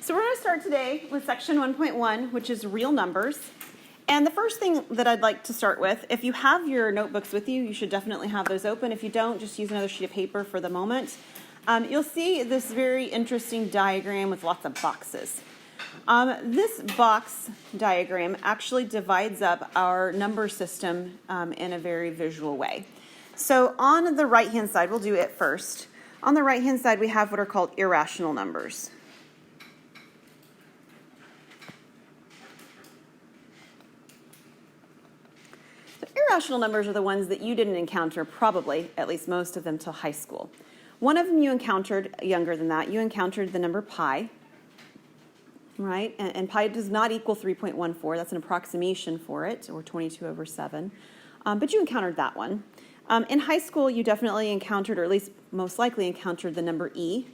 So we're going to start today with section 1.1, which is real numbers. And the first thing that I'd like to start with, if you have your notebooks with you, you should definitely have those open. If you don't, just use another sheet of paper for the moment. You'll see this very interesting diagram with lots of boxes. This box diagram actually divides up our number system in a very visual way. So on the right-hand side, we'll do it first. On the right-hand side, we have what are called irrational numbers. Irrational numbers are the ones that you didn't encounter probably, at least most of them, till high school. One of them you encountered younger than that. You encountered the number pi, right? And pi does not equal 3.14. That's an approximation for it, or 22 over 7. But you encountered that one. In high school, you definitely encountered, or at least most likely encountered, the number e.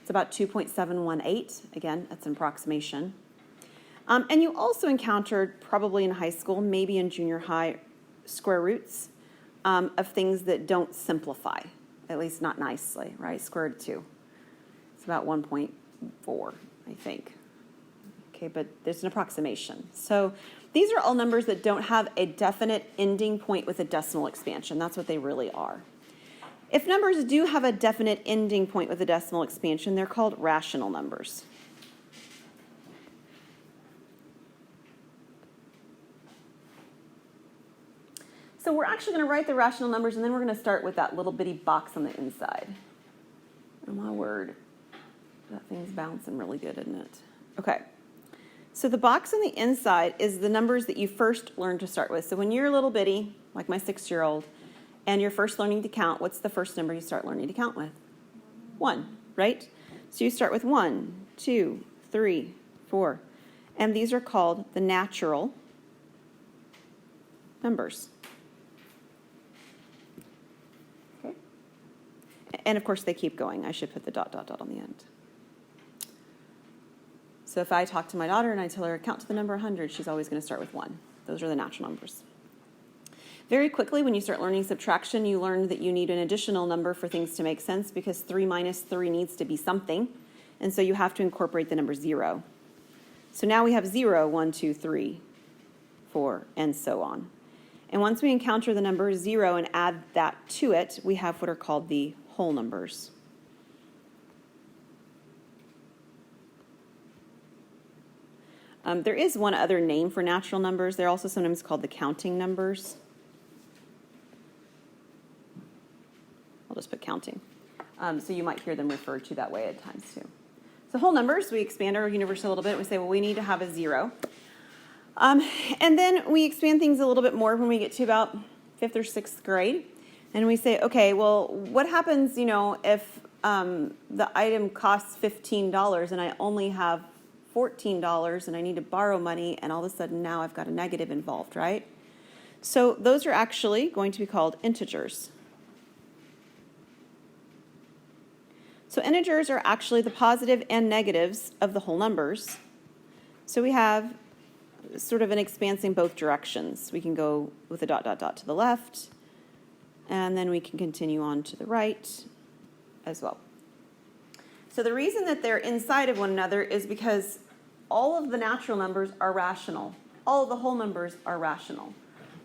It's about 2.718. Again, that's an approximation. And you also encountered, probably in high school, maybe in junior high, square roots of things that don't simplify, at least not nicely, right? Square root of 2. It's about 1.4, I think. Okay, but there's an approximation. So these are all numbers that don't have a definite ending point with a decimal expansion. That's what they really are. If numbers do have a definite ending point with a decimal expansion, they're called rational numbers. So we're actually going to write the rational numbers, and then we're going to start with that little bitty box on the inside. Oh, my word. That thing's bouncing really good, isn't it? Okay. So the box on the inside is the numbers that you first learned to start with. So when you're a little bitty, like my 6-year-old, and you're first learning to count, what's the first number you start learning to count with? 1, right? So you start with 1, 2, 3, 4. And these are called the natural numbers. And of course, they keep going. I should put the ... on the end. So if I talk to my daughter and I tell her count to the number 100, she's always going to start with 1. Those are the natural numbers. Very quickly, when you start learning subtraction, you learn that you need an additional number for things to make sense because 3 minus 3 needs to be something. And so you have to incorporate the number 0. So now we have 0, 1, 2, 3, 4, and so on. And once we encounter the number 0 and add that to it, we have what are called the whole numbers. There is one other name for natural numbers. They're also sometimes called the counting numbers. I'll just put counting. So you might hear them referred to that way at times too. So whole numbers, we expand our universe a little bit. We say, well, we need to have a 0. And then we expand things a little bit more when we get to about 5th or 6th grade. And we say, okay, well, what happens, if the item costs $15 and I only have $14 and I need to borrow money and all of a sudden now I've got a negative involved, right? So those are actually going to be called integers. So integers are actually the positive and negatives of the whole numbers. So we have sort of an expansing both directions. We can go with a ... to the left, and then we can continue on to the right as well. So the reason that they're inside of one another is because all of the natural numbers are rational. All of the whole numbers are rational.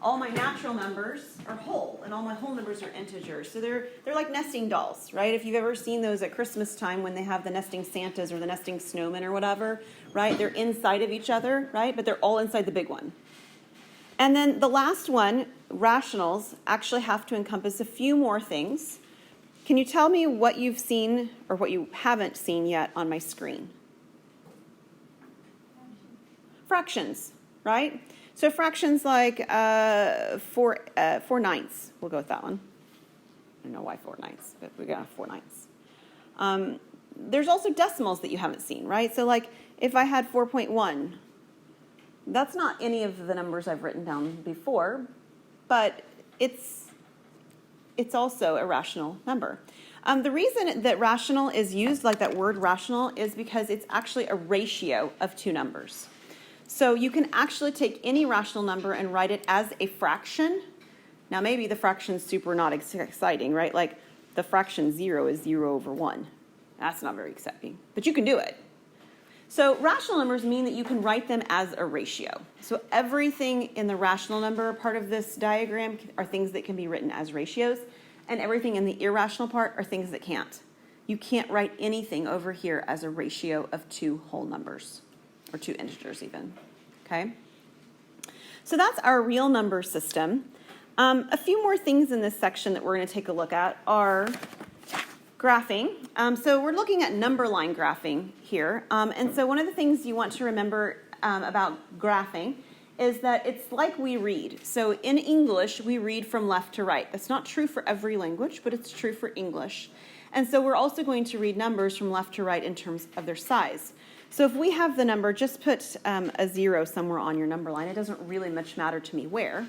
All my natural numbers are whole, and all my whole numbers are integers. So they're like nesting dolls, right? If you've ever seen those at Christmas time when they have the nesting Santas or the nesting snowmen or whatever, right? They're inside of each other, right? But they're all inside the big one. And then the last one, rationals, actually have to encompass a few more things. Can you tell me what you've seen or what you haven't seen yet on my screen? Fractions, right? So fractions like 4 ninths. We'll go with that one. I don't know why 4 ninths, but we're going to have 4 ninths. There's also decimals that you haven't seen, right? So like if I had 4.1, that's not any of the numbers I've written down before, but it's also a rational number. The reason that rational is used, like that word rational, is because it's actually a ratio of two numbers. So you can actually take any rational number and write it as a fraction. Now maybe the fraction's super not exciting, right? Like the fraction 0 is 0 over 1. That's not very exciting, but you can do it. So rational numbers mean that you can write them as a ratio. So everything in the rational number part of this diagram are things that can be written as ratios, and everything in the irrational part are things that can't. You can't write anything over here as a ratio of two whole numbers, or two integers even, okay? So that's our real number system. A few more things in this section that we're going to take a look at are graphing. So we're looking at number line graphing here. And so one of the things you want to remember about graphing is that it's like we read. So in English, we read from left to right. That's not true for every language, but it's true for English. And so we're also going to read numbers from left to right in terms of their size. So if we have the number, just put a 0 somewhere on your number line. It doesn't really much matter to me where.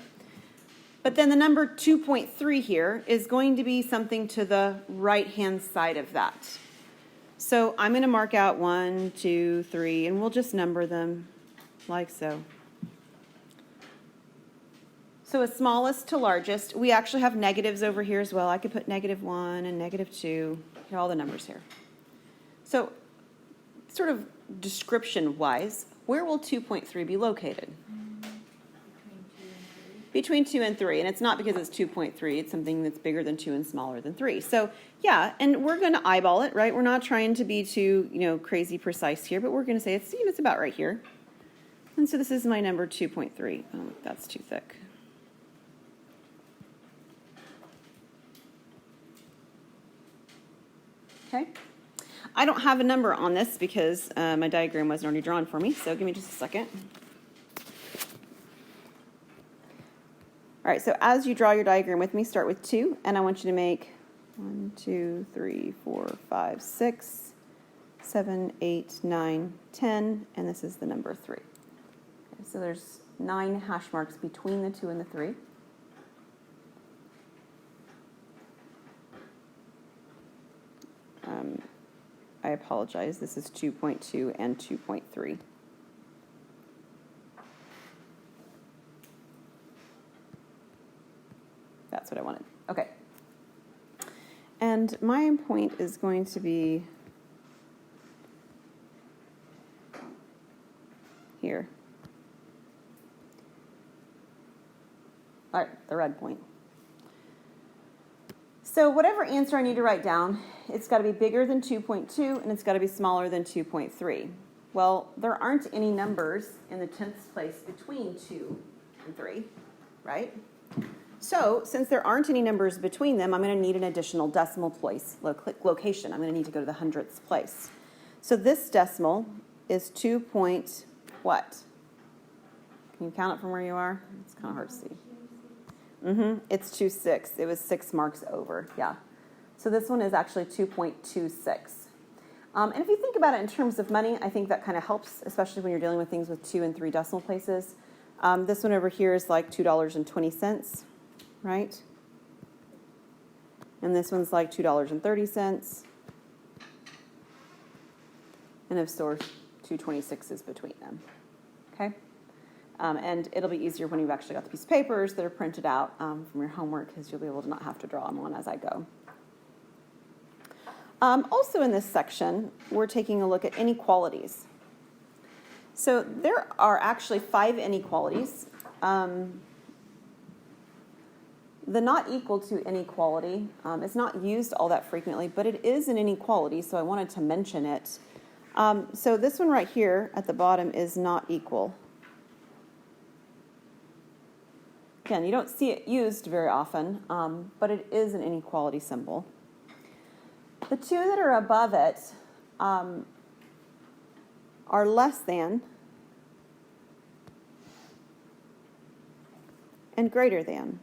But then the number 2.3 here is going to be something to the right-hand side of that. So I'm going to mark out 1, 2, 3, and we'll just number them like so. So as smallest to largest, we actually have negatives over here as well. I could put -1 and -2, get all the numbers here. So sort of description-wise, where will 2.3 be located? Between 2 and 3, and it's not because it's 2.3, it's something that's bigger than 2 and smaller than 3. So yeah, and we're going to eyeball it, right? We're not trying to be too, crazy precise here, but we're going to say it's about right here. And so this is my number 2.3. Oh, that's too thick. Okay. I don't have a number on this because my diagram wasn't already drawn for me, so give me just a second. All right, so as you draw your diagram with me, start with 2, and I want you to make 1, 2, 3, 4, 5, 6, 7, 8, 9, 10, and this is the number 3. Okay, so there's 9 hash marks between the 2 and the 3. I apologize, this is 2.2 and 2.3. That's what I wanted. Okay. And my point is going to be here. All right, the red point. So whatever answer I need to write down, it's got to be bigger than 2.2 and it's got to be smaller than 2.3. Well, there aren't any numbers in the 10th place between 2 and 3, right? So since there aren't any numbers between them, I'm going to need an additional decimal place location. I'm going to need to go to the hundredths place. So this decimal is 2 point what? Can you count it from where you are? It's kind of hard to see. It's 2.6. It was 6 marks over. Yeah. So this one is actually 2.26. And if you think about it in terms of money, I think that kind of helps, especially when you're dealing with things with 2 and 3 decimal places. This one over here is like $2.20, right? And this one's like $2.30. And of course, 226 is between them. Okay? And it'll be easier when you've actually got the piece of papers that are printed out from your homework, because you'll be able to not have to draw them on as I go. Also in this section, we're taking a look at inequalities. So there are actually 5 inequalities. The not equal to inequality is not used all that frequently, but it is an inequality, so I wanted to mention it. So this one right here at the bottom is not equal. Again, you don't see it used very often, but it is an inequality symbol. The 2 that are above it are less than and greater than.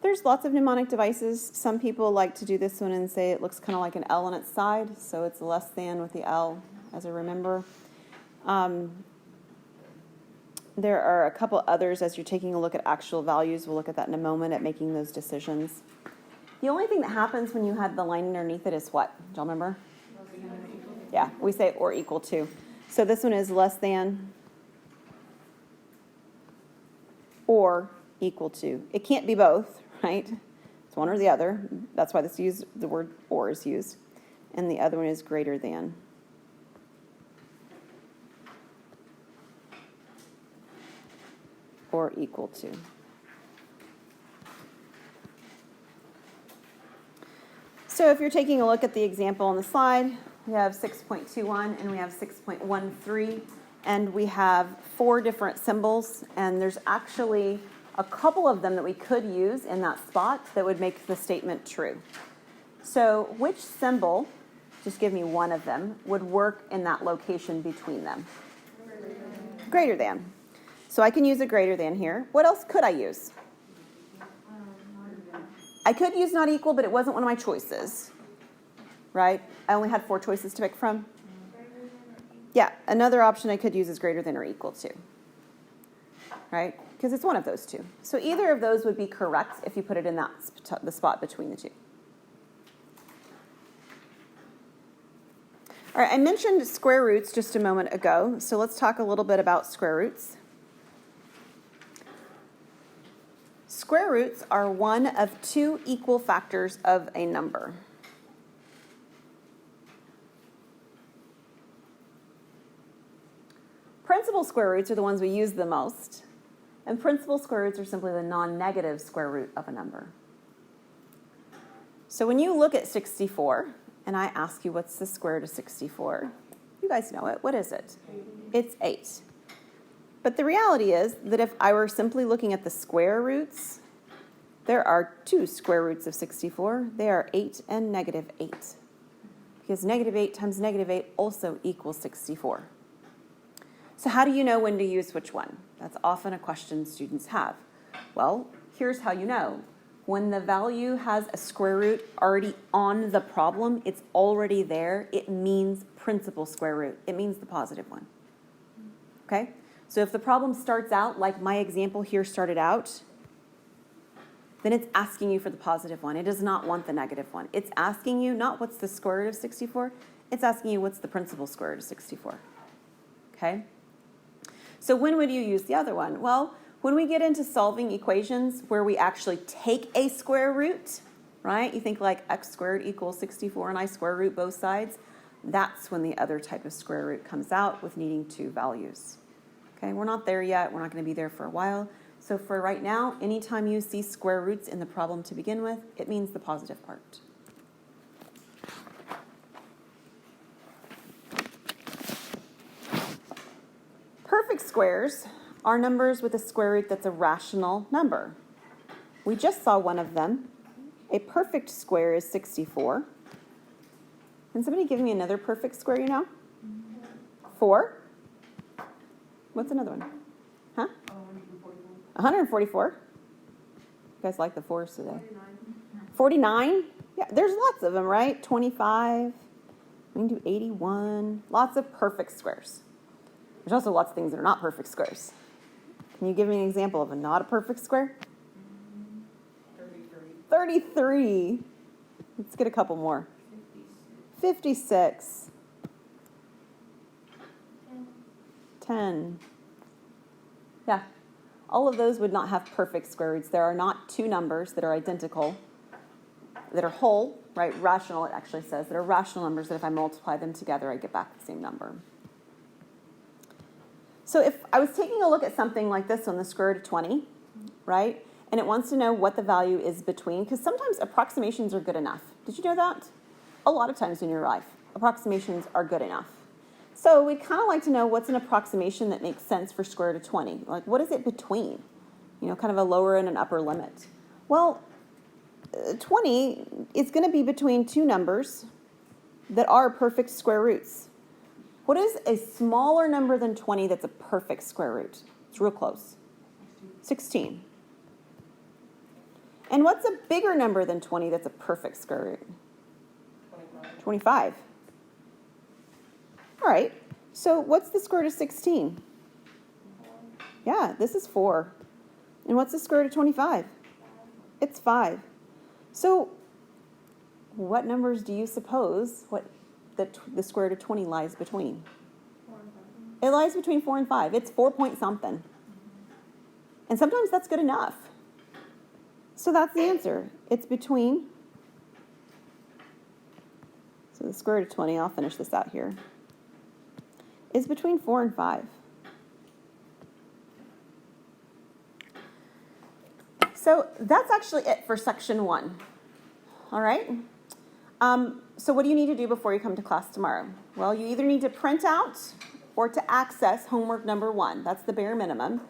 There's lots of mnemonic devices. Some people like to do this one and say it looks kind of like an L on its side, so it's less than with the L, as I remember. There are a couple others as you're taking a look at actual values. We'll look at that in a moment at making those decisions. The only thing that happens when you have the line underneath it is what? Do y'all remember? Yeah, we say or equal to. So this one is less than or equal to. It can't be both, right? It's one or the other. That's why the word or is used. And the other one is greater than. Or equal to. So if you're taking a look at the example on the slide, we have 6.21 and we have 6.13, and we have 4 different symbols, and there's actually a couple of them that we could use in that spot that would make the statement true. So which symbol, just give me one of them, would work in that location between them? Greater than. So I can use a greater than here. What else could I use? I could use not equal, but it wasn't one of my choices, right? I only had 4 choices to pick from. Yeah, another option I could use is greater than or equal to, right? Because it's one of those two. So either of those would be correct if you put it in the spot between the two. All right, I mentioned square roots just a moment ago, so let's talk a little bit about square roots. Square roots are one of 2 equal factors of a number. Principal square roots are the ones we use the most, and principal square roots are simply the non-negative square root of a number. So when you look at 64, and I ask you what's the square root of 64, you guys know it. What is it? It's 8. But the reality is that if I were simply looking at the square roots, there are 2 square roots of 64. They are 8 and negative 8. Because negative 8 times negative 8 also equals 64. So how do you know when to use which one? That's often a question students have. Well, here's how you know. When the value has a square root already on the problem, it's already there, it means principal square root. It means the positive one. Okay? So if the problem starts out like my example here started out, then it's asking you for the positive one. It does not want the negative one. It's asking you not what's the square root of 64, it's asking you what's the principal square root of 64. Okay? So when would you use the other one? Well, when we get into solving equations where we actually take a square root, right? You think like x squared equals 64 and I square root both sides. That's when the other type of square root comes out with needing 2 values. Okay, we're not there yet. We're not going to be there for a while. So for right now, anytime you see square roots in the problem to begin with, it means the positive part. Perfect squares are numbers with a square root that's a rational number. We just saw one of them. A perfect square is 64. Can somebody give me another perfect square you know? 4. What's another one? Huh? 144. You guys like the 4s today. 49? Yeah, there's lots of them, right? 25. We can do 81. Lots of perfect squares. There's also lots of things that are not perfect squares. Can you give me an example of a not a perfect square? 33. Let's get a couple more. 56. 10. Yeah. All of those would not have perfect square roots. There are not 2 numbers that are identical, that are whole, right? Rational, it actually says, that are rational numbers that if I multiply them together, I get back the same number. So if I was taking a look at something like this one, the square root of 20, right? And it wants to know what the value is between, because sometimes approximations are good enough. Did you know that? A lot of times in your life, approximations are good enough. So we'd kind of like to know what's an approximation that makes sense for square root of 20. Like, what is it between? You know, kind of a lower and an upper limit. Well, 20 is going to be between 2 numbers that are perfect square roots. What is a smaller number than 20 that's a perfect square root? It's real close. 16. And what's a bigger number than 20 that's a perfect square root? 25. All right. So what's the square root of 16? Yeah, this is 4. And what's the square root of 25? It's 5. So what numbers do you suppose the square root of 20 lies between? 4 and 5. It lies between 4 and 5. It's 4 point something. And sometimes that's good enough. So that's the answer. It's between, so the square root of 20, I'll finish this out here, is between 4 and 5. So that's actually it for section 1. All right? So what do you need to do before you come to class tomorrow? Well, you either need to print out or to access homework number 1. That's the bare minimum.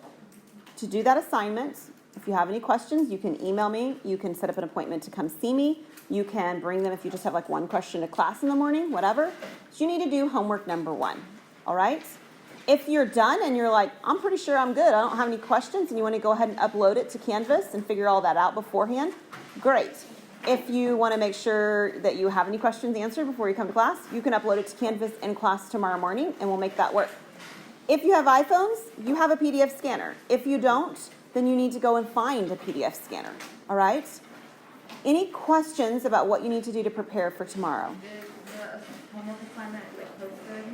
To do that assignment, if you have any questions, you can email me. You can set up an appointment to come see me. You can bring them if you just have like one question to class in the morning, whatever. So you need to do homework number 1. All right? If you're done and you're like, I'm pretty sure I'm good, I don't have any questions, and you want to go ahead and upload it to Canvas and figure all that out beforehand, great. If you want to make sure that you have any questions answered before you come to class, you can upload it to Canvas in class tomorrow morning, and we'll make that work. If you have iPhones, you have a PDF scanner. If you don't, then you need to go and find a PDF scanner, all right? Any questions about what you need to do to prepare for tomorrow? Is the homework assignment posted?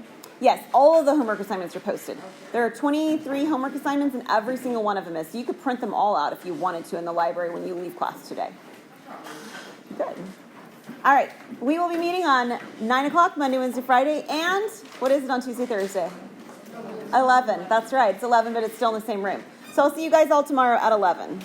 Yes, all of the homework assignments are posted. There are 23 homework assignments, and every single one of them is. So you could print them all out if you wanted to in the library when you leave class today. Good. All right. We will be meeting on 9 o'clock, Monday, Wednesday, Friday, and what is it on Tuesday, Thursday? 11. That's right. It's 11, but it's still in the same room. So I'll see you guys all tomorrow at 11.